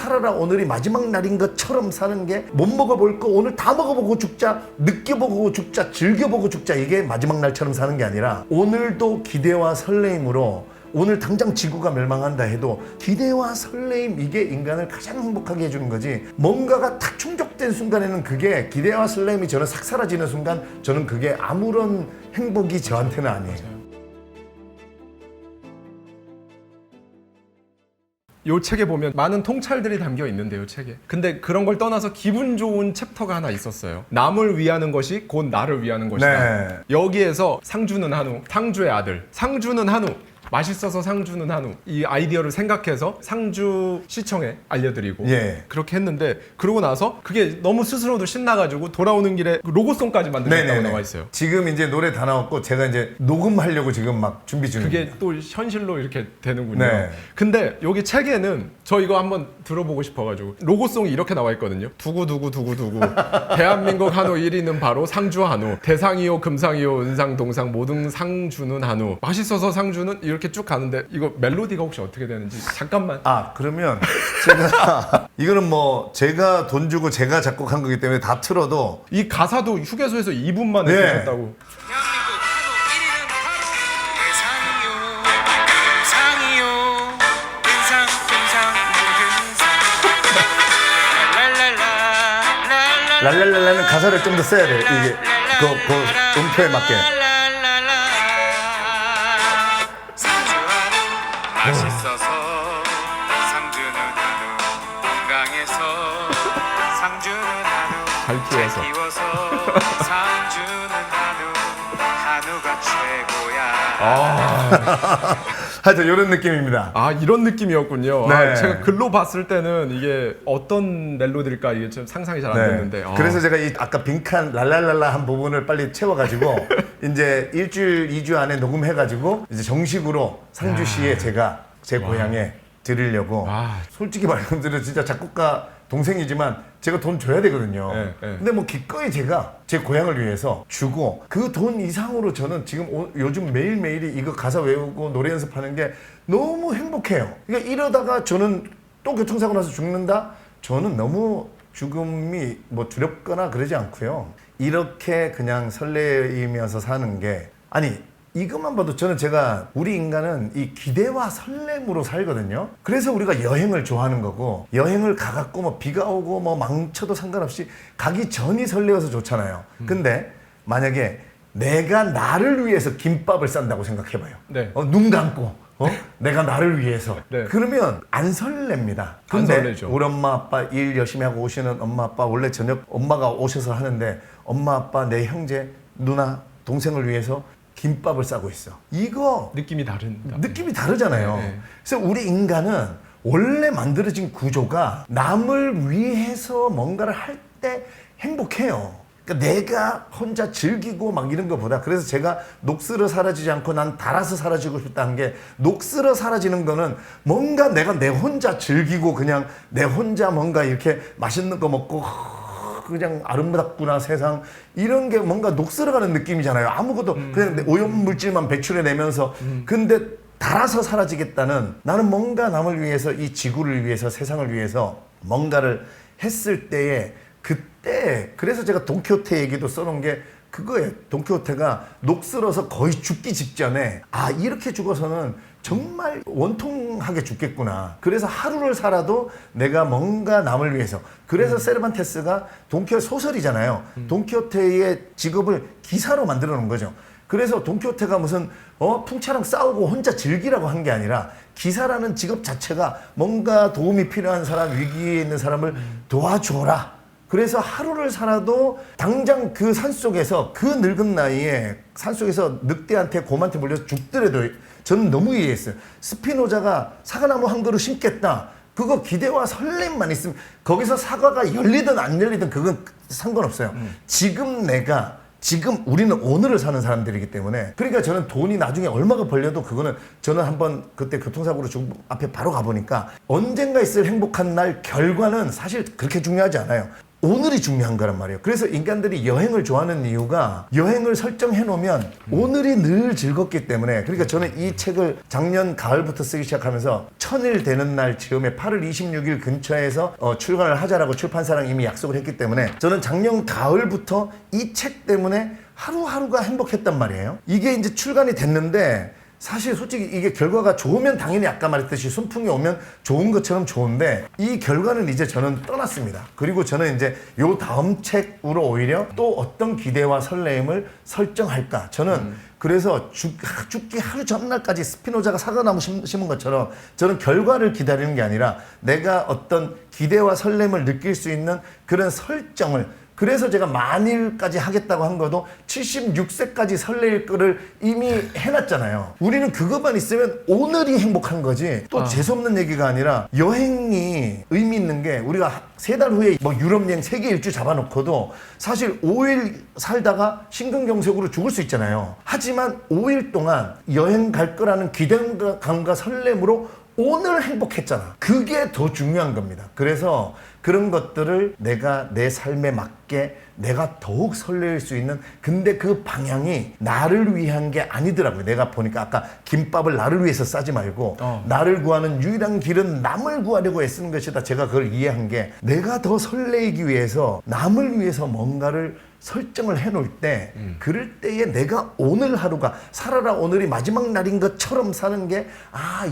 살아라 오늘이 마지막 날인 것처럼 사는 게 못 먹어볼 거 오늘 다 먹어보고 죽자, 느껴보고 죽자, 즐겨보고 죽자, 이게 마지막 날처럼 사는 게 아니라 오늘도 기대와 설레임으로, 오늘 당장 지구가 멸망한다 해도 기대와 설레임, 이게 인간을 가장 행복하게 해주는 거지. 뭔가가 탁 충족된 순간에는 그게 기대와 설레임이 저는 싹 사라지는 순간 저는 그게 아무런 행복이 저한테는 아니에요. 이 책에 보면 많은 통찰들이 담겨 있는데요, 책에. 근데 그런 걸 떠나서 기분 좋은 챕터가 하나 있었어요. 남을 위하는 것이 곧 나를 위하는 것이다. 네. 여기에서 상주는 한우, 상주의 아들, 상주는 한우, 맛있어서 상주는 한우, 이 아이디어를 생각해서 상주 시청에 알려드리고 예. 그렇게 했는데, 그러고 나서 그게 너무 스스로도 신나가지고 돌아오는 길에 로고송까지 만들었다고 나와 있어요. 지금 이제 노래 다 나왔고 제가 이제 녹음하려고 지금 막 준비 중입니다. 그게 또 현실로 이렇게 되는군요. 네. 근데 여기 책에는 저 이거 한번 들어보고 싶어가지고 로고송이 이렇게 나와 있거든요. 두구두구두구두구 대한민국 한우 1위는 바로 상주 한우, 대상이요 금상이요 은상 동상 모든 상주는 한우, 맛있어서 상주는, 이렇게 쭉 가는데 이거 멜로디가 혹시 어떻게 되는지 잠깐만. 그러면 제가 이거는 뭐 제가 돈 주고 제가 작곡한 거기 때문에 다 틀어도 이 가사도 휴게소에서 2분만 네. 해주셨다고. 대한민국 한우 1위는 바로 대상이요 금상이요 은상 금상 모든 상 랄랄라 랄랄랄라는 가사를 좀 더 써야 돼. 이게 그 음표에 맞게. 상주 한우 맛있어서 상주는 한우 건강해서 상주는 한우 잘 키워서. 상주는 한우가 최고야. 하여튼 이런 느낌입니다. 이런 느낌이었군요. 네. 제가 글로 봤을 때는 이게 어떤 멜로디일까 이게 좀 상상이 잘 안 됐는데. 그래서 제가 이 아까 빈칸 랄랄랄라 한 부분을 빨리 채워가지고 이제 일주일, 2주 안에 녹음해가지고 이제 정식으로 상주시에 제가 제 고향에 드리려고. 솔직히 말씀드려 진짜 작곡가 동생이지만 제가 돈 줘야 되거든요. 네. 근데 뭐 기꺼이 제가 제 고향을 위해서 주고 그 돈 이상으로 저는 지금 요즘 매일매일이 이거 가사 외우고 노래 연습하는 게 너무 행복해요. 그러니까 이러다가 저는 또 교통사고 나서 죽는다? 저는 너무 죽음이 뭐 두렵거나 그러지 않고요. 이렇게 그냥 설레이면서 사는 게, 아니 이것만 봐도 저는 제가 우리 인간은 이 기대와 설렘으로 살거든요. 그래서 우리가 여행을 좋아하는 거고, 여행을 가갖고 뭐 비가 오고 뭐 망쳐도 상관없이 가기 전이 설레어서 좋잖아요. 근데 만약에 내가 나를 위해서 김밥을 싼다고 생각해봐요. 네. 눈 감고 내가 나를 위해서. 네. 그러면 안 설렙니다. 안 근데 설레죠. 우리 엄마 아빠 일 열심히 하고 오시는 엄마 아빠, 원래 저녁 엄마가 오셔서 하는데 엄마 아빠 내 형제 누나 동생을 위해서 김밥을 싸고 있어. 이거 느낌이 다른다. 느낌이 다르잖아요. 네. 그래서 우리 인간은 원래 만들어진 구조가 남을 위해서 뭔가를 할 때 행복해요. 그러니까 내가 혼자 즐기고 막 이런 것보다, 그래서 제가 녹슬어 사라지지 않고 난 달아서 사라지고 싶다는 게, 녹슬어 사라지는 거는 뭔가 내가 내 혼자 즐기고 그냥 내 혼자 뭔가 이렇게 맛있는 거 먹고 그냥 아름답구나 세상, 이런 게 뭔가 녹슬어가는 느낌이잖아요. 아무것도 그냥 내 오염물질만 배출해내면서. 근데 달아서 사라지겠다는, 나는 뭔가 남을 위해서, 이 지구를 위해서, 세상을 위해서 뭔가를 했을 때에, 그때, 그래서 제가 돈키호테 얘기도 써놓은 게 그거예요. 돈키호테가 녹슬어서 거의 죽기 직전에 이렇게 죽어서는 정말 원통하게 죽겠구나. 그래서 하루를 살아도 내가 뭔가 남을 위해서. 그래서 세르반테스가 돈키호테 소설이잖아요. 돈키호테의 직업을 기사로 만들어 놓은 거죠. 그래서 돈키호테가 무슨 풍차랑 싸우고 혼자 즐기라고 한 게 아니라, 기사라는 직업 자체가 뭔가 도움이 필요한 사람, 위기에 있는 사람을 도와줘라. 그래서 하루를 살아도 당장 그 산속에서, 그 늙은 나이에 산속에서 늑대한테 곰한테 물려서 죽더라도 저는 너무 이해했어요. 스피노자가 사과나무 한 그루 심겠다. 그거 기대와 설렘만 있으면, 거기서 사과가 열리든 안 열리든 그건 상관없어요. 지금 우리는 오늘을 사는 사람들이기 때문에. 그러니까 저는 돈이 나중에 얼마가 벌려도 그거는, 저는 한번 그때 교통사고로 죽은 앞에 바로 가보니까 언젠가 있을 행복한 날 결과는 사실 그렇게 중요하지 않아요. 오늘이 중요한 거란 말이에요. 그래서 인간들이 여행을 좋아하는 이유가 여행을 설정해 놓으면 오늘이 늘 즐겁기 때문에. 그러니까 저는 이 책을 작년 가을부터 쓰기 시작하면서 1000일 되는 날 즈음에 8월 26일 근처에서 출간을 하자라고 출판사랑 이미 약속을 했기 때문에 저는 작년 가을부터 이 책 때문에 하루하루가 행복했단 말이에요. 이게 이제 출간이 됐는데 사실 솔직히 이게 결과가 좋으면 당연히 아까 말했듯이 순풍이 오면 좋은 것처럼 좋은데 이 결과는 이제 저는 떠났습니다. 그리고 저는 이제 요 다음 책으로 오히려 또 어떤 기대와 설레임을 설정할까. 저는 그래서 죽기 하루 전날까지 스피노자가 사과나무 심은 것처럼 저는 결과를 기다리는 게 아니라 내가 어떤 기대와 설렘을 느낄 수 있는 그런 설정을, 그래서 제가 만일까지 하겠다고 한 것도 76세까지 설레일 거를 이미 해놨잖아요. 우리는 그것만 있으면 오늘이 행복한 거지. 또 재수없는 얘기가 아니라 여행이 의미 있는 게 우리가 3달 후에 뭐 유럽 여행 세계 일주 잡아놓고도 사실 5일 살다가 심근경색으로 죽을 수 있잖아요. 하지만 5일 동안 여행 갈 거라는 기대감과 설렘으로 오늘 행복했잖아. 그게 더 중요한 겁니다. 그래서 그런 것들을 내가 내 삶에 맞게 내가 더욱 설렐 수 있는, 근데 그 방향이 나를 위한 게 아니더라고요. 내가 보니까 아까 김밥을 나를 위해서 싸지 말고 나를 구하는 유일한 길은 남을 구하려고 애쓰는 것이다. 제가 그걸 이해한 게 내가 더 설레기 위해서 남을 위해서 뭔가를 설정을 해놓을 때 그럴 때에 내가 오늘 하루가 살아라 오늘이 마지막 날인 것처럼 사는 게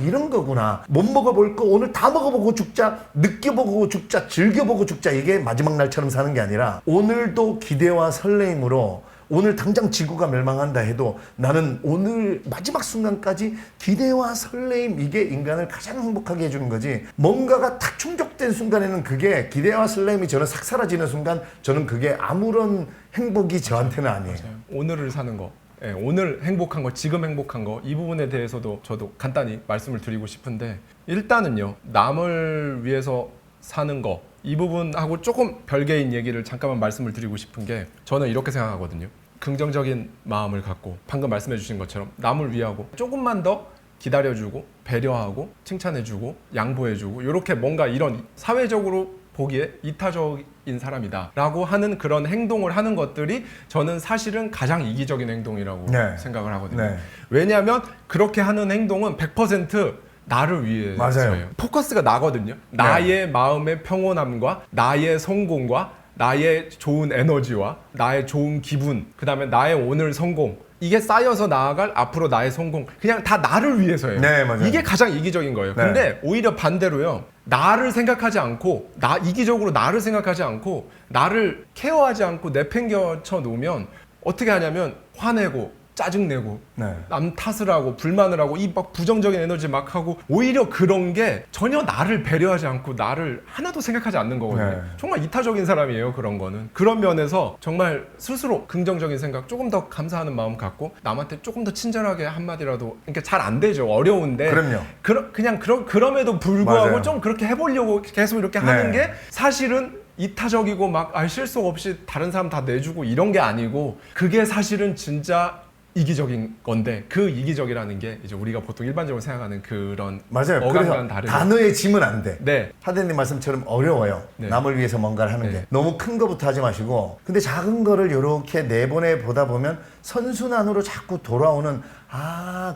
이런 거구나. 못 먹어볼 거 오늘 다 먹어보고 죽자, 느껴보고 죽자, 즐겨보고 죽자. 이게 마지막 날처럼 사는 게 아니라 오늘도 기대와 설레임으로 오늘 당장 지구가 멸망한다 해도 나는 오늘 마지막 순간까지 기대와 설레임, 이게 인간을 가장 행복하게 해주는 거지. 뭔가가 탁 충족된 순간에는 그게 기대와 설레임이 저는 싹 사라지는 순간 저는 그게 아무런 행복이 저한테는 아니에요. 맞아요. 오늘을 사는 거, 오늘 행복한 거, 지금 행복한 거, 이 부분에 대해서도 저도 간단히 말씀을 드리고 싶은데, 일단은요, 남을 위해서 사는 거, 이 부분하고 조금 별개인 얘기를 잠깐만 말씀을 드리고 싶은 게, 저는 이렇게 생각하거든요. 긍정적인 마음을 갖고 방금 말씀해 주신 것처럼 남을 위하고 조금만 더 기다려주고 배려하고 칭찬해주고 양보해주고, 이렇게 뭔가 이런 사회적으로 보기에 이타적인 사람이다 라고 하는 그런 행동을 하는 것들이 저는 사실은 가장 이기적인 행동이라고 생각을 하거든요. 왜냐하면 그렇게 하는 행동은 100% 나를 위해서예요. 맞아요. 포커스가 나거든요. 나의 마음의 평온함과 나의 성공과 나의 좋은 에너지와 나의 좋은 기분, 그 다음에 나의 오늘 성공, 이게 쌓여서 나아갈 앞으로 나의 성공, 그냥 다 나를 위해서예요. 네, 맞아요. 이게 가장 이기적인 거예요. 근데 오히려 반대로요, 나를 생각하지 않고, 이기적으로 나를 생각하지 않고 나를 케어하지 않고 내팽겨쳐 놓으면 어떻게 하냐면 화내고 짜증내고 남 탓을 하고 불만을 하고 이 막 부정적인 에너지 막 하고, 오히려 그런 게 전혀 나를 배려하지 않고 나를 하나도 생각하지 않는 거거든요. 정말 이타적인 사람이에요, 그런 거는. 그런 면에서 정말 스스로 긍정적인 생각, 조금 더 감사하는 마음 갖고 남한테 조금 더 친절하게 한마디라도, 그러니까 잘 안 되죠, 어려운데. 그럼요. 그럼에도 불구하고 맞아요. 좀 그렇게 해보려고 계속 이렇게 하는 게 사실은 이타적이고 막 실속 없이 다른 사람 다 내주고 이런 게 아니고, 그게 사실은 진짜 이기적인 건데, 그 이기적이라는 게 이제 우리가 보통 일반적으로 생각하는 그런 맞아요. 어감과는 그래서 다르게 단어에 지면 안 돼. 네. 하대님 말씀처럼 어려워요. 남을 위해서 뭔가를 하는 게. 너무 큰 거부터 하지 마시고, 근데 작은 거를 이렇게 내보내 보다 보면 선순환으로 자꾸 돌아오는,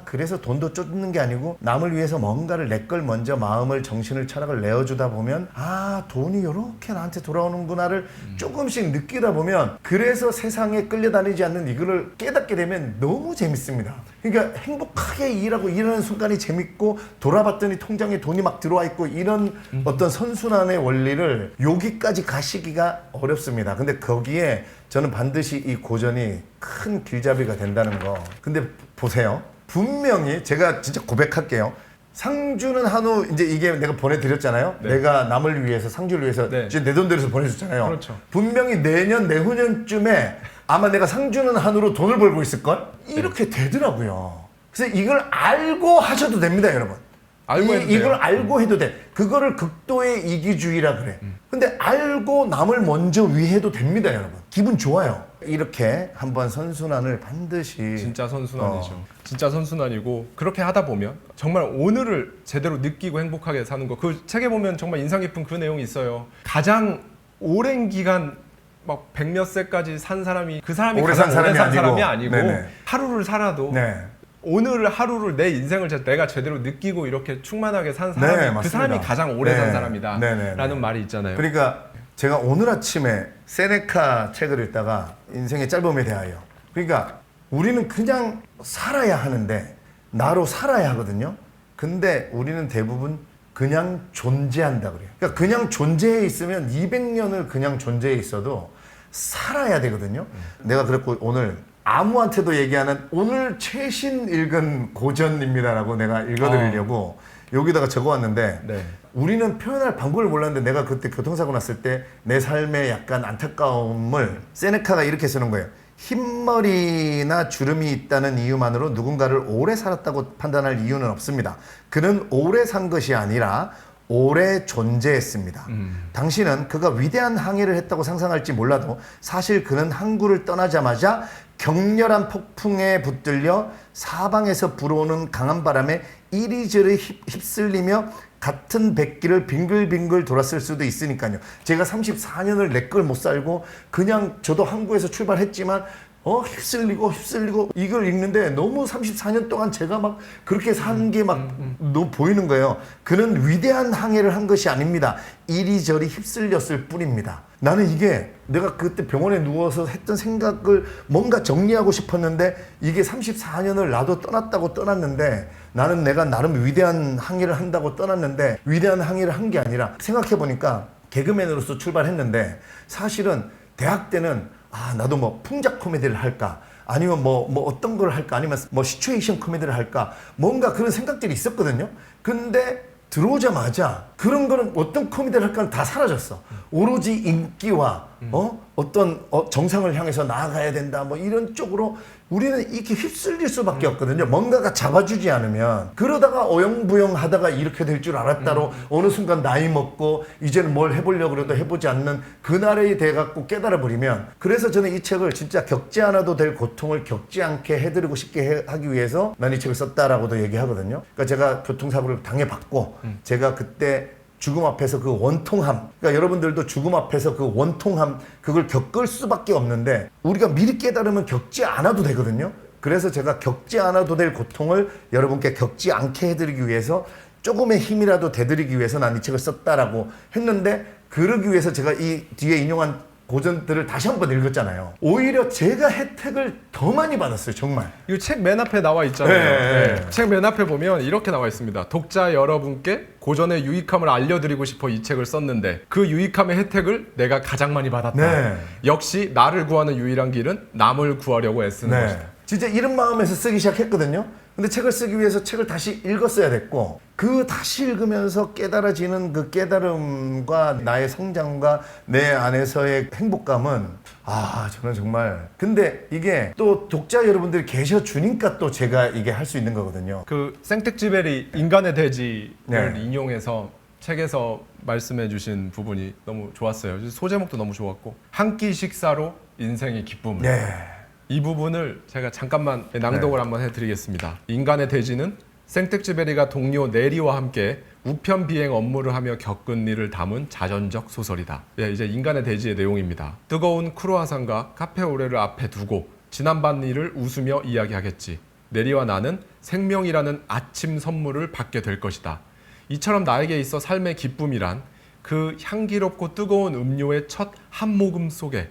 그래서 돈도 쫓는 게 아니고 남을 위해서 뭔가를 내 걸 먼저 마음을, 정신을, 철학을 내어주다 보면 돈이 이렇게 나한테 돌아오는구나를 조금씩 느끼다 보면, 그래서 세상에 끌려다니지 않는 이거를 깨닫게 되면 너무 재밌습니다. 그러니까 행복하게 일하는 순간이 재밌고, 돌아봤더니 통장에 돈이 막 들어와 있고, 이런 어떤 선순환의 원리를 여기까지 가시기가 어렵습니다. 근데 거기에 저는 반드시 이 고전이 큰 길잡이가 된다는 거. 근데 보세요. 분명히 제가 진짜 고백할게요. 상주는 한우, 이제 이게 내가 보내드렸잖아요. 내가 남을 위해서, 상주를 위해서 이제 내 돈 들여서 보내줬잖아요. 그렇죠. 분명히 내년, 내후년쯤에 아마 내가 상주는 한우로 돈을 벌고 있을걸? 이렇게 되더라고요. 그래서 이걸 알고 하셔도 됩니다, 여러분. 알고 해도 이걸 돼요. 알고 해도 돼. 그거를 극도의 이기주의라 그래. 근데 알고 남을 먼저 위해도 됩니다, 여러분. 기분 좋아요. 이렇게 한번 선순환을 반드시. 진짜 선순환이죠. 진짜 선순환이고, 그렇게 하다 보면 정말 오늘을 제대로 느끼고 행복하게 사는 거. 그 책에 보면 정말 인상 깊은 그 내용이 있어요. 가장 오랜 기간 막 100몇 세까지 산 사람이 그 사람이 오래 가장 산 오래 산 사람이 사람이 아니고. 아니고 네네. 하루를 살아도 네. 오늘 하루를 내 인생을 내가 제대로 느끼고 이렇게 충만하게 산 사람이 네, 그 맞습니다. 사람이 가장 오래 네. 산 사람이다라는 네네네. 말이 있잖아요. 그러니까 제가 오늘 아침에 세네카 책을 읽다가 인생의 짧음에 대하여, 그러니까 우리는 그냥 살아야 하는데 나로 살아야 하거든요. 근데 우리는 대부분 그냥 존재한다 그래요. 그러니까 그냥 존재해 있으면 200년을 그냥 존재해 있어도 살아야 되거든요. 내가 그랬고 오늘 아무한테도 얘기하는 오늘 최신 읽은 고전입니다라고 내가 읽어드리려고 여기다가 적어왔는데 네. 우리는 표현할 방법을 몰랐는데 내가 그때 교통사고 났을 때 내 삶의 약간 안타까움을 세네카가 이렇게 쓰는 거예요. 흰머리나 주름이 있다는 이유만으로 누군가를 오래 살았다고 판단할 이유는 없습니다. 그는 오래 산 것이 아니라 오래 존재했습니다. 당신은 그가 위대한 항해를 했다고 상상할지 몰라도 사실 그는 항구를 떠나자마자 격렬한 폭풍에 붙들려 사방에서 불어오는 강한 바람에 이리저리 휩쓸리며 같은 백길을 빙글빙글 돌았을 수도 있으니까요. 제가 34년을 내 걸 못 살고 그냥 저도 항구에서 출발했지만 휩쓸리고 이걸 읽는데 너무 34년 동안 제가 막 그렇게 산 게 막 너무 보이는 거예요. 그는 위대한 항해를 한 것이 아닙니다. 이리저리 휩쓸렸을 뿐입니다. 나는 이게 내가 그때 병원에 누워서 했던 생각을 뭔가 정리하고 싶었는데 이게 34년을 나도 떠났는데 나는 내가 나름 위대한 항해를 한다고 떠났는데 위대한 항해를 한 게 아니라 생각해보니까 개그맨으로서 출발했는데 사실은 대학 때는 나도 뭐 풍작 코미디를 할까 아니면 뭐 어떤 걸 할까 아니면 뭐 시츄에이션 코미디를 할까 뭔가 그런 생각들이 있었거든요. 근데 들어오자마자 그런 거는 어떤 코미디를 할까는 다 사라졌어. 오로지 인기와 어떤 정상을 향해서 나아가야 된다 뭐 이런 쪽으로 우리는 이렇게 휩쓸릴 수밖에 없거든요. 뭔가가 잡아주지 않으면 그러다가 어영부영 하다가 이렇게 될 줄 알았다로 어느 순간 나이 먹고 이제는 뭘 해보려고 해도 해보지 않는 그날이 돼갖고 깨달아버리면 그래서 저는 이 책을 진짜 겪지 않아도 될 고통을 겪지 않게 해드리고 싶게 하기 위해서 난 이 책을 썼다라고도 얘기하거든요. 그러니까 제가 교통사고를 당해봤고 제가 그때 죽음 앞에서 그 원통함, 그러니까 여러분들도 죽음 앞에서 그 원통함 그걸 겪을 수밖에 없는데 우리가 미리 깨달으면 겪지 않아도 되거든요. 그래서 제가 겪지 않아도 될 고통을 여러분께 겪지 않게 해드리기 위해서 조금의 힘이라도 되드리기 위해서 난 이 책을 썼다라고 했는데 그러기 위해서 제가 이 뒤에 인용한 고전들을 다시 한번 읽었잖아요. 오히려 제가 혜택을 더 많이 받았어요. 정말. 이 책 맨 앞에 나와 있잖아요. 네. 책 맨 앞에 보면 이렇게 나와 있습니다. 독자 여러분께 고전의 유익함을 알려드리고 싶어 이 책을 썼는데 그 유익함의 혜택을 내가 가장 많이 받았다. 네. 역시 나를 구하는 유일한 길은 남을 구하려고 애쓰는 것이다. 진짜 이런 마음에서 쓰기 시작했거든요. 근데 책을 쓰기 위해서 책을 다시 읽었어야 됐고 그 다시 읽으면서 깨달아지는 그 깨달음과 나의 성장과 내 안에서의 행복감은 저는 정말 근데 이게 또 독자 여러분들이 계셔주니까 또 제가 이게 할 수 있는 거거든요. 그 생텍쥐베리 인간의 대지를 네. 인용해서 책에서 말씀해 주신 부분이 너무 좋았어요. 소제목도 너무 좋았고 한 끼 식사로 인생의 기쁨을 네. 이 부분을 제가 잠깐만 낭독을 한번 해드리겠습니다. 인간의 대지는 생텍쥐베리가 동료 네리와 함께 우편 비행 업무를 하며 겪은 일을 담은 자전적 소설이다. 이제 인간의 대지의 내용입니다. 뜨거운 크루아상과 카페오레를 앞에 두고 지난밤 일을 웃으며 이야기하겠지. 네리와 나는 생명이라는 아침 선물을 받게 될 것이다. 이처럼 나에게 있어 삶의 기쁨이란 그 향기롭고 뜨거운 음료의 첫 한 모금 속에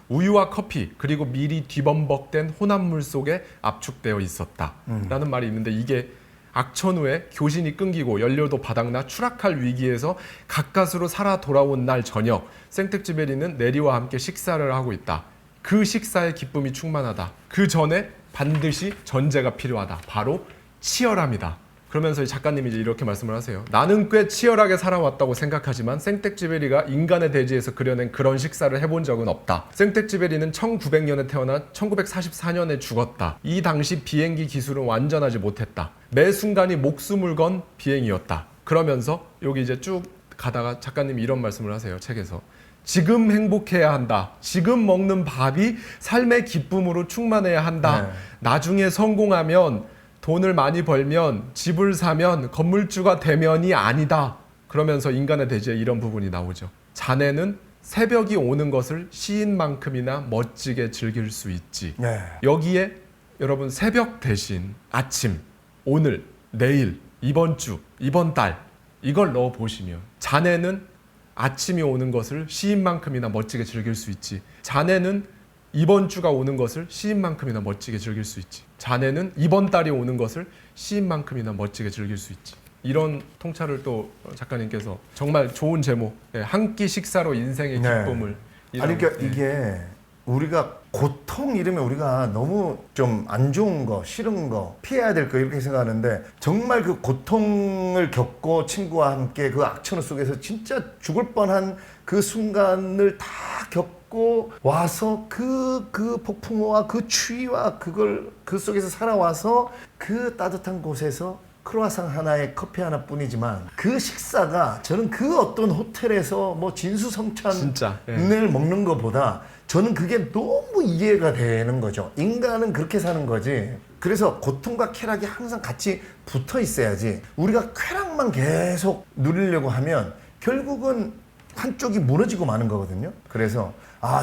우유와 커피 그리고 미리 뒤범벅된 혼합물 속에 압축되어 있었다 라는 말이 있는데 이게 악천 후에 교신이 끊기고 연료도 바닥나 추락할 위기에서 가까스로 살아 돌아온 날 저녁 생텍쥐베리는 네리와 함께 식사를 하고 있다. 그 식사의 기쁨이 충만하다. 그 전에 반드시 전제가 필요하다. 바로 치열함이다. 그러면서 이 작가님이 이제 이렇게 말씀을 하세요. 나는 꽤 치열하게 살아왔다고 생각하지만 생텍쥐베리가 인간의 대지에서 그려낸 그런 식사를 해본 적은 없다. 생텍쥐베리는 1900년에 태어나 1944년에 죽었다. 이 당시 비행기 기술은 완전하지 못했다. 매 순간이 목숨을 건 비행이었다. 그러면서 여기 이제 쭉 가다가 작가님이 이런 말씀을 하세요. 책에서. 지금 행복해야 한다. 지금 먹는 밥이 삶의 기쁨으로 충만해야 한다. 네. 나중에 성공하면 돈을 많이 벌면 집을 사면 건물주가 되면이 아니다. 그러면서 인간의 대지에 이런 부분이 나오죠. 자네는 새벽이 오는 것을 시인만큼이나 멋지게 즐길 수 있지. 네. 여기에 여러분 새벽 대신 아침, 오늘, 내일, 이번 주, 이번 달 이걸 넣어 보시면 자네는 아침이 오는 것을 시인만큼이나 멋지게 즐길 수 있지. 자네는 이번 주가 오는 것을 시인만큼이나 멋지게 즐길 수 있지. 자네는 이번 달이 오는 것을 시인만큼이나 멋지게 즐길 수 있지. 이런 통찰을 또 작가님께서 정말 좋은 제목, 한 끼 식사로 인생의 네. 기쁨을. 아니 그러니까 이게 우리가 고통 이러면 우리가 너무 좀 안 좋은 거, 싫은 거, 피해야 될 거 이렇게 생각하는데 정말 그 고통을 겪고 친구와 함께 그 악천후 속에서 진짜 죽을 뻔한 그 순간을 다 겪고 와서 그 폭풍우와 그 추위와 그걸 그 속에서 살아와서 그 따뜻한 곳에서 크로아상 하나에 커피 하나뿐이지만 그 식사가 저는 그 어떤 호텔에서 뭐 진수성찬을 진짜, 먹는 것보다 저는 그게 너무 이해가 되는 거죠. 인간은 그렇게 사는 거지. 그래서 고통과 쾌락이 항상 같이 붙어 있어야지. 우리가 쾌락만 계속 누리려고 하면 결국은 한쪽이 무너지고 마는 거거든요. 그래서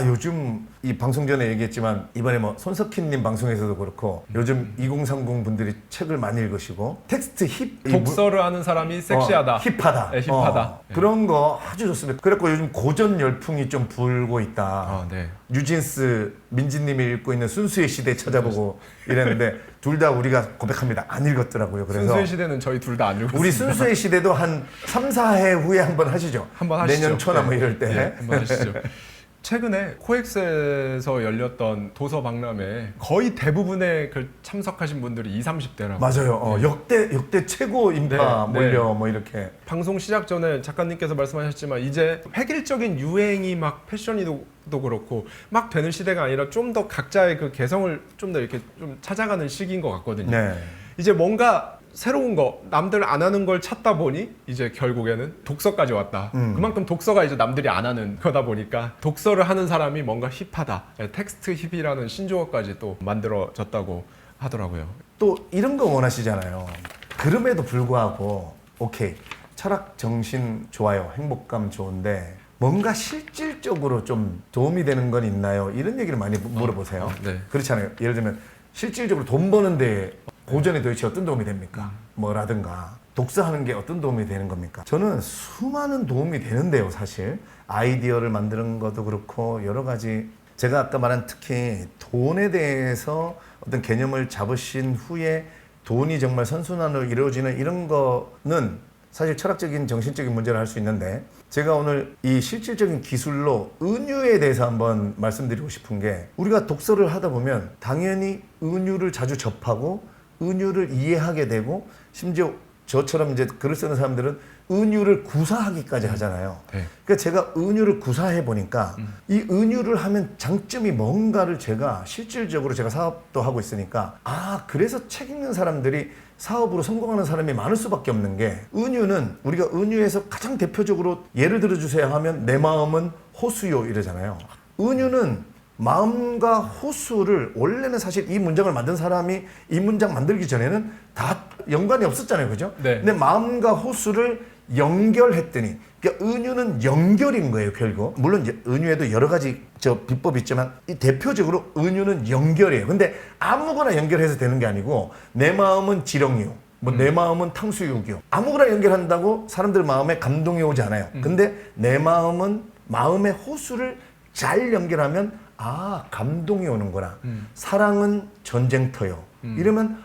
요즘 이 방송 전에 얘기했지만 이번에 뭐 손석희님 방송에서도 그렇고 요즘 2030 분들이 책을 많이 읽으시고 텍스트 힙 독서를 하는 사람이 섹시하다. 힙하다. 네, 힙하다. 그런 거 아주 좋습니다. 그래갖고 요즘 고전 열풍이 좀 불고 있다. 네. 뉴진스 민지님이 읽고 있는 순수의 시대 찾아보고 이랬는데 둘 다 우리가 고백합니다. 안 읽었더라고요. 그래서 순수의 시대는 저희 둘 다 안 읽었습니다. 우리 순수의 시대도 한 3, 4회 후에 한번 하시죠. 한번 하시죠. 내년 초나 뭐 이럴 때. 네, 한번 하시죠. 최근에 코엑스에서 열렸던 도서 박람회 거의 대부분의 그 참석하신 분들이 20, 30대라고. 맞아요. 역대 최고 인파 네, 몰려 네. 뭐 이렇게. 방송 시작 전에 작가님께서 말씀하셨지만 이제 획일적인 유행이 막 패션이도 그렇고 막 되는 시대가 아니라 좀 더 각자의 그 개성을 좀 더 이렇게 좀 찾아가는 시기인 것 같거든요. 네. 이제 뭔가 새로운 거, 남들 안 하는 걸 찾다 보니 이제 결국에는 독서까지 왔다. 그만큼 독서가 이제 남들이 안 하는 거다 보니까 독서를 하는 사람이 뭔가 힙하다. 텍스트 힙이라는 신조어까지 또 만들어졌다고 하더라고요. 또 이런 거 원하시잖아요. 그럼에도 불구하고 오케이 철학 정신 좋아요, 행복감 좋은데 뭔가 실질적으로 좀 도움이 되는 건 있나요? 이런 얘기를 많이 물어보세요. 네. 그렇잖아요. 예를 들면 실질적으로 돈 버는데 고전이 도대체 어떤 도움이 됩니까? 뭐라든가 독서하는 게 어떤 도움이 되는 겁니까? 저는 수많은 도움이 되는데요, 사실. 아이디어를 만드는 것도 그렇고 여러 가지 제가 아까 말한 특히 돈에 대해서 어떤 개념을 잡으신 후에 돈이 정말 선순환으로 이루어지는 이런 거는 사실 철학적인 정신적인 문제를 할 수 있는데 제가 오늘 이 실질적인 기술로 은유에 대해서 한번 말씀드리고 싶은 게 우리가 독서를 하다 보면 당연히 은유를 자주 접하고 은유를 이해하게 되고 심지어 저처럼 이제 글을 쓰는 사람들은 은유를 구사하기까지 하잖아요. 네. 그러니까 제가 은유를 구사해 보니까 이 은유를 하면 장점이 뭔가를 제가 실질적으로 제가 사업도 하고 있으니까 그래서 책 읽는 사람들이 사업으로 성공하는 사람이 많을 수밖에 없는 게 은유는 우리가 은유에서 가장 대표적으로 예를 들어 주세요 하면 내 마음은 호수요 이러잖아요. 은유는 마음과 호수를 원래는 사실 이 문장을 만든 사람이 이 문장 만들기 전에는 다 연관이 없었잖아요. 그죠? 네. 근데 마음과 호수를 연결했더니 그러니까 은유는 연결인 거예요. 결국 물론 이제 은유에도 여러 가지 비법이 있지만 이 대표적으로 은유는 연결이에요. 근데 아무거나 연결해서 되는 게 아니고 내 마음은 지렁이요. 내 마음은 탕수육이요. 아무거나 연결한다고 사람들 마음에 감동이 오지 않아요. 근데 내 마음은 마음의 호수를 잘 연결하면 감동이 오는구나. 사랑은 전쟁터요. 이러면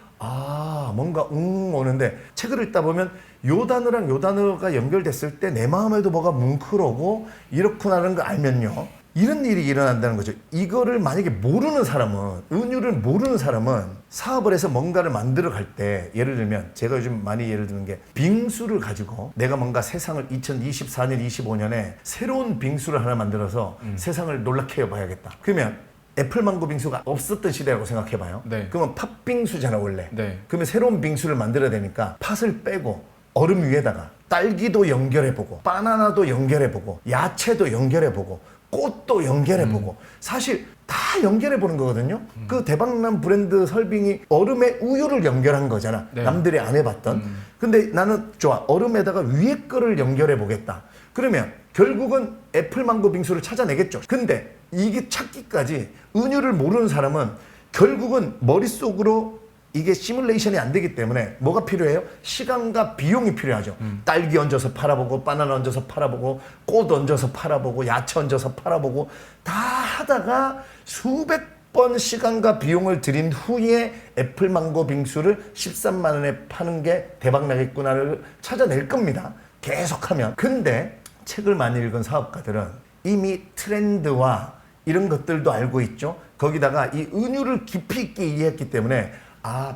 뭔가 오는데 책을 읽다 보면 요 단어랑 요 단어가 연결됐을 때 내 마음에도 뭐가 뭉클하고 이렇구나라는 걸 알면요. 이런 일이 일어난다는 거죠. 이거를 만약에 모르는 사람은 은유를 모르는 사람은 사업을 해서 뭔가를 만들어 갈 때 예를 들면 제가 요즘 많이 예를 드는 게 빙수를 가지고 내가 뭔가 세상을 2024년 25년에 새로운 빙수를 하나 만들어서 세상을 놀랍게 해봐야겠다. 그러면 애플망고 빙수가 없었던 시대라고 생각해봐요. 네. 그러면 팥빙수잖아 원래. 네. 그러면 새로운 빙수를 만들어야 되니까 팥을 빼고 얼음 위에다가 딸기도 연결해보고 바나나도 연결해보고 야채도 연결해보고 꽃도 연결해보고 사실 다 연결해보는 거거든요. 그 대박난 브랜드 설빙이 얼음에 우유를 연결한 거잖아. 네. 남들이 안 해봤던. 근데 나는 좋아 얼음에다가 위에 거를 연결해보겠다. 그러면 결국은 애플망고 빙수를 찾아내겠죠. 근데 이게 찾기까지 은유를 모르는 사람은 결국은 머릿속으로 이게 시뮬레이션이 안 되기 때문에 뭐가 필요해요? 시간과 비용이 필요하죠. 딸기 얹어서 팔아보고 바나나 얹어서 팔아보고 꽃 얹어서 팔아보고 야채 얹어서 팔아보고 다 하다가 수백 번 시간과 비용을 들인 후에 애플망고 빙수를 13만 원에 파는 게 대박 나겠구나를 찾아낼 겁니다. 계속하면. 근데 책을 많이 읽은 사업가들은 이미 트렌드와 이런 것들도 알고 있죠. 거기다가 이 은유를 깊이 있게 이해했기 때문에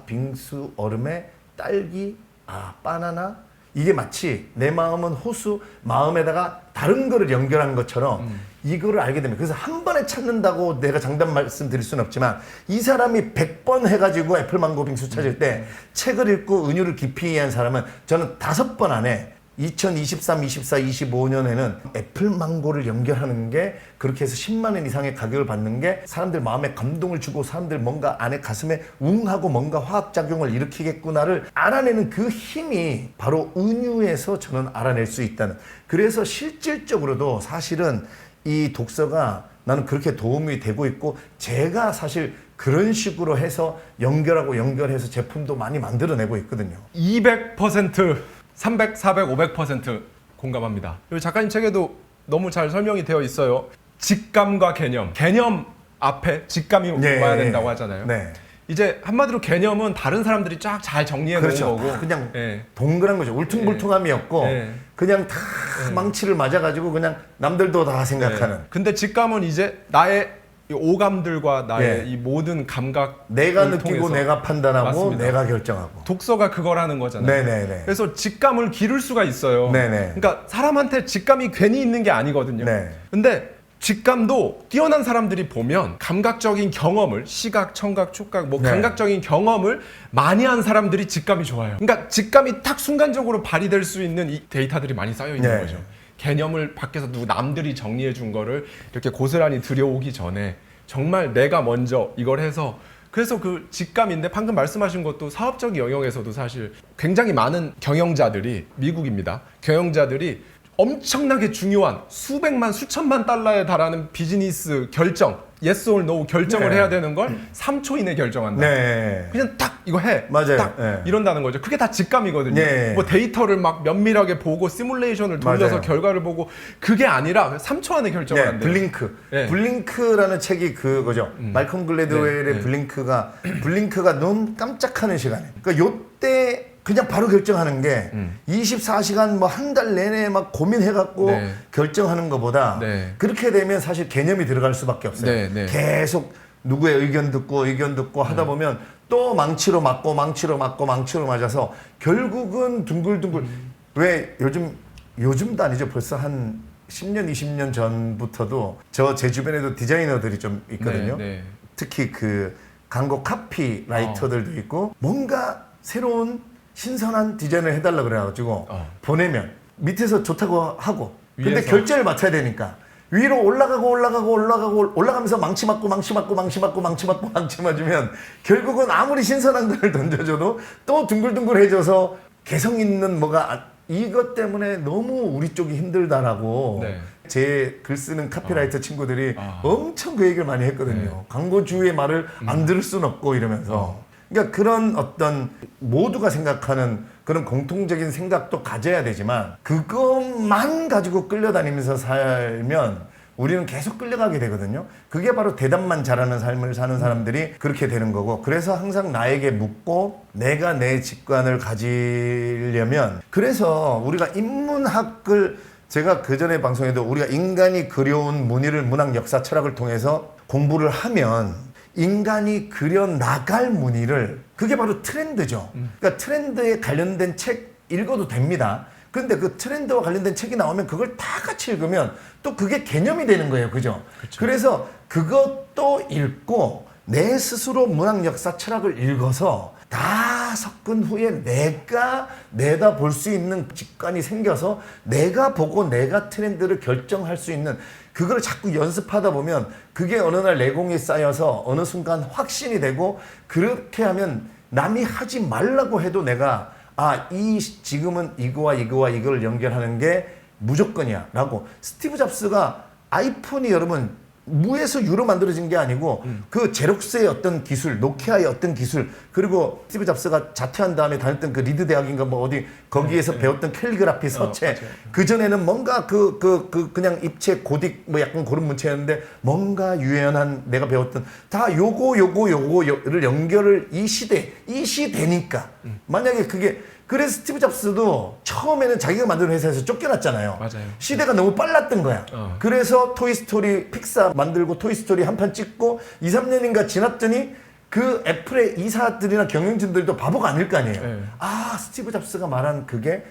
빙수 얼음에 딸기, 바나나, 이게 마치 내 마음은 호수, 마음에다가 다른 거를 연결한 것처럼 이거를 알게 됩니다. 그래서 한 번에 찾는다고 내가 장단 말씀드릴 수는 없지만 이 사람이 100번 해가지고 애플망고 빙수 찾을 때 책을 읽고 은유를 깊이 이해한 사람은 저는 5번 안에 2023, 24, 25년에는 애플망고를 연결하는 게 그렇게 해서 10만 원 이상의 가격을 받는 게 사람들 마음에 감동을 주고 사람들 뭔가 안에 가슴에 웅하고 뭔가 화학작용을 일으키겠구나를 알아내는 그 힘이 바로 은유에서 저는 알아낼 수 있다는. 그래서 실질적으로도 사실은 이 독서가 나는 그렇게 도움이 되고 있고 제가 사실 그런 식으로 해서 연결해서 제품도 많이 만들어내고 있거든요. 200%, 300, 400, 500% 공감합니다. 여기 작가님 책에도 너무 잘 설명이 되어 있어요. 직감과 개념 앞에 직감이 와야 된다고 하잖아요. 네. 이제 한마디로 개념은 다른 사람들이 쫙 잘 정리해 놓은 그렇죠. 거고 그냥 예. 동그란 거죠. 울퉁불퉁함이 없고 그냥 다 망치를 맞아가지고 그냥 남들도 다 생각하는. 근데 직감은 이제 나의 이 오감들과 나의 예. 이 모든 감각 내가 느끼고 내가 판단하고 맞습니다. 내가 결정하고. 독서가 그거라는 거잖아요. 네네네. 그래서 직감을 기를 수가 있어요. 네네. 그러니까 사람한테 직감이 괜히 있는 게 아니거든요. 네. 근데 직감도 뛰어난 사람들이 보면 감각적인 경험을 시각, 청각, 촉각 뭐 네. 감각적인 경험을 많이 한 사람들이 직감이 좋아요. 그러니까 직감이 딱 순간적으로 발휘될 수 있는 이 데이터들이 많이 쌓여 있는 네. 거죠. 개념을 밖에서 남들이 정리해 준 거를 이렇게 고스란히 들여오기 전에 정말 내가 먼저 이걸 해서 그래서 그 직감인데 방금 말씀하신 것도 사업적 영역에서도 사실 굉장히 많은 경영자들이 미국입니다. 경영자들이 엄청나게 중요한 수백만 수천만 달러에 달하는 비즈니스 결정 yes or no 결정을 네. 해야 되는 걸 3초 이내 결정한다. 네. 그냥 딱 이거 해. 맞아요. 딱 네. 이런다는 거죠. 그게 다 직감이거든요. 네. 뭐 데이터를 막 면밀하게 보고 시뮬레이션을 돌려서 맞아요. 결과를 보고 그게 아니라 3초 안에 결정을 한대요. 블링크. 네. 블링크라는 책이 그거죠. 말콤 글래드웰의 네. 블링크가 눈 깜짝하는 시간에. 그러니까 요때 그냥 바로 결정하는 게 24시간 뭐 한 달 내내 막 고민해갖고 네. 결정하는 것보다 네. 그렇게 되면 사실 개념이 들어갈 수밖에 없어요. 네, 네. 계속 누구의 의견 듣고 하다 보면 또 망치로 맞고 맞아서 결국은 둥글둥글 왜 요즘도 아니죠. 벌써 한 10년, 20년 전부터도 제 주변에도 디자이너들이 좀 있거든요. 네, 네. 특히 그 광고 카피라이터들도 있고 뭔가 새로운 신선한 디자인을 해달라 그래가지고 보내면 밑에서 좋다고 하고 근데 위에서. 결제를 맡아야 되니까 위로 올라가면서 망치 맞고 맞으면 결국은 아무리 신선한 걸 던져줘도 또 둥글둥글해져서 개성 있는 뭐가 이것 때문에 너무 우리 쪽이 힘들다라고 네. 제 글 쓰는 카피라이터 친구들이 엄청 그 얘기를 많이 했거든요. 광고주의 말을 안 들을 순 없고 이러면서 그러니까 그런 어떤 모두가 생각하는 그런 공통적인 생각도 가져야 되지만 그것만 가지고 끌려다니면서 살면 우리는 계속 끌려가게 되거든요. 그게 바로 대답만 잘하는 삶을 사는 사람들이 그렇게 되는 거고 그래서 항상 나에게 묻고 내가 내 직관을 가지려면 그래서 우리가 인문학을 제가 그전에 방송에도 우리가 인간이 그려온 문의를 문학 역사 철학을 통해서 공부를 하면 인간이 그려나갈 무늬를 그게 바로 트렌드죠. 그러니까 트렌드에 관련된 책 읽어도 됩니다. 근데 그 트렌드와 관련된 책이 나오면 그걸 다 같이 읽으면 또 그게 개념이 되는 거예요. 그죠? 그래서 그것도 읽고 내 스스로 문학 역사 철학을 읽어서 다 섞은 후에 내가 내다 볼 수 있는 직관이 생겨서 내가 보고 내가 트렌드를 결정할 수 있는 그걸 자꾸 연습하다 보면 그게 어느 날 내공이 쌓여서 어느 순간 확신이 되고 그렇게 하면 남이 하지 말라고 해도 내가 지금은 이거와 이거를 연결하는 게 무조건이야 라고. 스티브 잡스가 아이폰이 여러분 무에서 유로 만들어진 게 아니고 그 제록스의 어떤 기술, 노키아의 어떤 기술, 그리고 스티브 잡스가 자퇴한 다음에 다녔던 그 리드 대학인가 뭐 어디 거기에서 배웠던 캘리그라피 서체, 그 전에는 뭔가 그냥 입체 고딕 뭐 약간 그런 문체였는데 뭔가 유연한 내가 배웠던 다 요거를 연결을 이 시대니까 만약에 그게 그래서 스티브 잡스도 처음에는 자기가 만든 회사에서 쫓겨났잖아요. 맞아요. 시대가 너무 빨랐던 거야. 그래서 토이스토리 픽사 만들고 토이스토리 한 판 찍고 2, 3년인가 지났더니 그 애플의 이사들이나 경영진들도 바보가 아닐 거 아니에요. 네. 아, 스티브 잡스가 말한 그게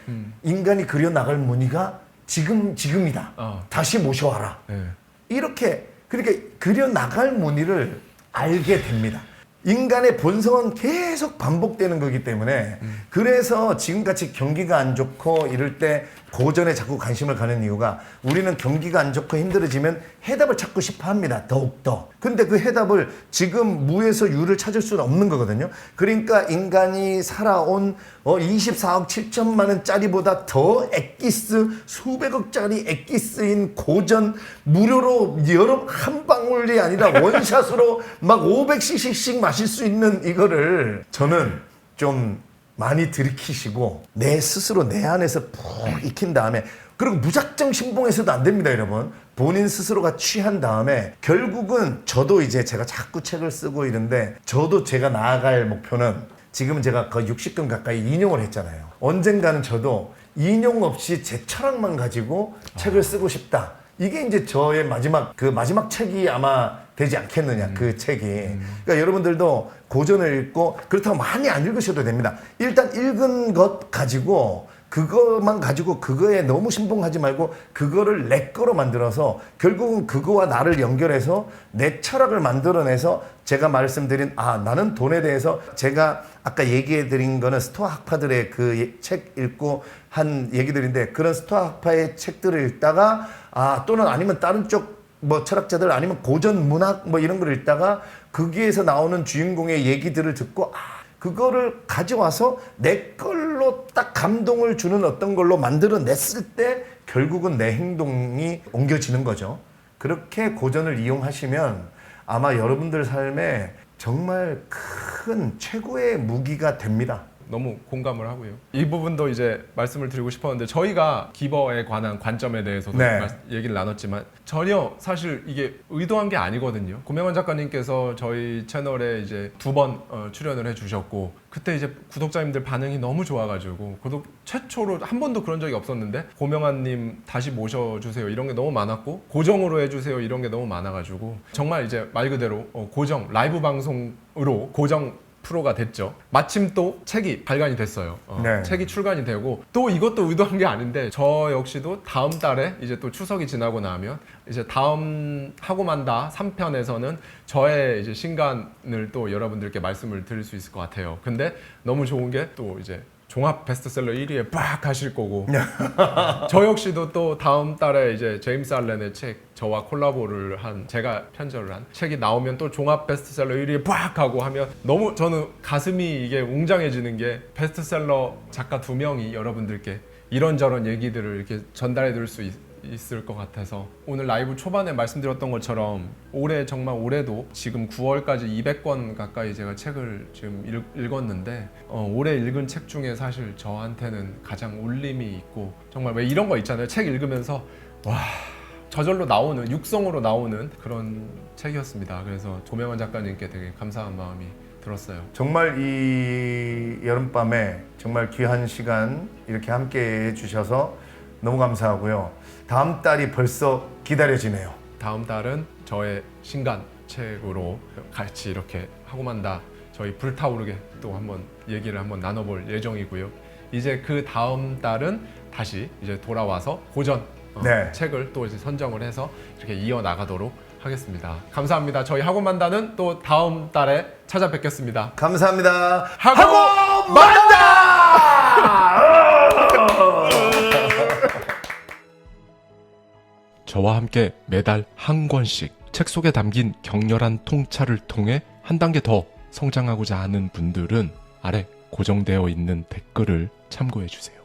인간이 그려나갈 무늬가 지금이다. 다시 모셔와라. 네. 이렇게 그렇게 그려나갈 무늬를 알게 됩니다. 인간의 본성은 계속 반복되는 거기 때문에 그래서 지금같이 경기가 안 좋고 이럴 때 고전에 자꾸 관심을 가는 이유가 우리는 경기가 안 좋고 힘들어지면 해답을 찾고 싶어 합니다. 더욱더. 근데 그 해답을 지금 무에서 유를 찾을 수는 없는 거거든요. 그러니까 인간이 살아온 24억 7천만 원짜리보다 더 엑기스 수백억짜리 엑기스인 고전 무료로 여러 한 방울이 아니라 원샷으로 막 500cc씩 마실 수 있는 이거를 저는 좀 많이 들이키시고 내 스스로 내 안에서 푹 익힌 다음에, 그리고 무작정 신봉해서도 안 됩니다, 여러분. 본인 스스로가 취한 다음에 결국은 저도 이제 제가 자꾸 책을 쓰고 이런데 저도 제가 나아갈 목표는 지금은 제가 거의 60권 가까이 인용을 했잖아요. 언젠가는 저도 인용 없이 제 철학만 가지고 책을 쓰고 싶다. 이게 이제 저의 마지막 책이 아마 되지 않겠느냐, 그 책이. 그러니까 여러분들도 고전을 읽고 그렇다고 많이 안 읽으셔도 됩니다. 일단 읽은 것 가지고 그것만 가지고 그거에 너무 신봉하지 말고 그거를 내 거로 만들어서 결국은 그거와 나를 연결해서 내 철학을 만들어내서 제가 말씀드린 나는 돈에 대해서 제가 아까 얘기해 드린 거는 스토아 학파들의 그 책 읽고 한 얘기들인데 그런 스토아 학파의 책들을 읽다가 또는 아니면 다른 쪽 뭐 철학자들 아니면 고전 문학 뭐 이런 걸 읽다가 거기에서 나오는 주인공의 얘기들을 듣고 그거를 가져와서 내 걸로 딱 감동을 주는 어떤 걸로 만들어냈을 때 결국은 내 행동이 옮겨지는 거죠. 그렇게 고전을 이용하시면 아마 여러분들 삶에 정말 큰 최고의 무기가 됩니다. 너무 공감을 하고요. 이 부분도 이제 말씀을 드리고 싶었는데 저희가 기버에 관한 관점에 대해서도 얘기를 나눴지만 전혀 사실 이게 의도한 게 아니거든요. 고명환 작가님께서 저희 채널에 이제 2번 출연을 해주셨고 그때 이제 구독자님들 반응이 너무 좋아가지고 최초로 한 번도 그런 적이 없었는데 고명환님 다시 모셔주세요 이런 게 너무 많았고 고정으로 해주세요 이런 게 너무 많아가지고 정말 이제 말 그대로 고정 라이브 방송으로 고정 프로가 됐죠. 마침 또 책이 발간이 됐어요. 책이 출간이 되고 또 이것도 의도한 게 아닌데 저 역시도 다음 달에 이제 또 추석이 지나고 나면 이제 다음 하고만다 3편에서는 저의 이제 신간을 또 여러분들께 말씀을 드릴 수 있을 것 같아요. 근데 너무 좋은 게 또 이제 종합 베스트셀러 1위에 빡 하실 거고 저 역시도 또 다음 달에 이제 제임스 알렌의 책 저와 콜라보를 한 제가 편집을 한 책이 나오면 또 종합 베스트셀러 1위에 빡 하고 하면 너무 저는 가슴이 이게 웅장해지는 게 베스트셀러 작가 2명이 여러분들께 이런저런 얘기들을 이렇게 전달해 드릴 수 있을 것 같아서 오늘 라이브 초반에 말씀드렸던 것처럼 올해 정말 올해도 지금 9월까지 200권 가까이 제가 책을 지금 읽었는데 올해 읽은 책 중에 사실 저한테는 가장 울림이 있고 정말 왜 이런 거 있잖아요. 책 읽으면서 와 저절로 나오는 육성으로 나오는 그런 책이었습니다. 그래서 고명환 작가님께 되게 감사한 마음이 들었어요. 정말 이 여름밤에 정말 귀한 시간 이렇게 함께 해주셔서 너무 감사하고요. 다음 달이 벌써 기다려지네요. 다음 달은 저의 신간 책으로 같이 이렇게 하고만다 저희 불타오르게 또 한번 얘기를 한번 나눠볼 예정이고요. 이제 그 다음 달은 다시 이제 돌아와서 고전 책을 또 이제 선정을 해서 이렇게 이어나가도록 하겠습니다. 감사합니다. 저희 하고만다는 또 다음 달에 찾아뵙겠습니다. 감사합니다. 하고만다! 저와 함께 매달 한 권씩 책 속에 담긴 격렬한 통찰을 통해 한 단계 더 성장하고자 하는 분들은 아래 고정되어 있는 댓글을 참고해 주세요.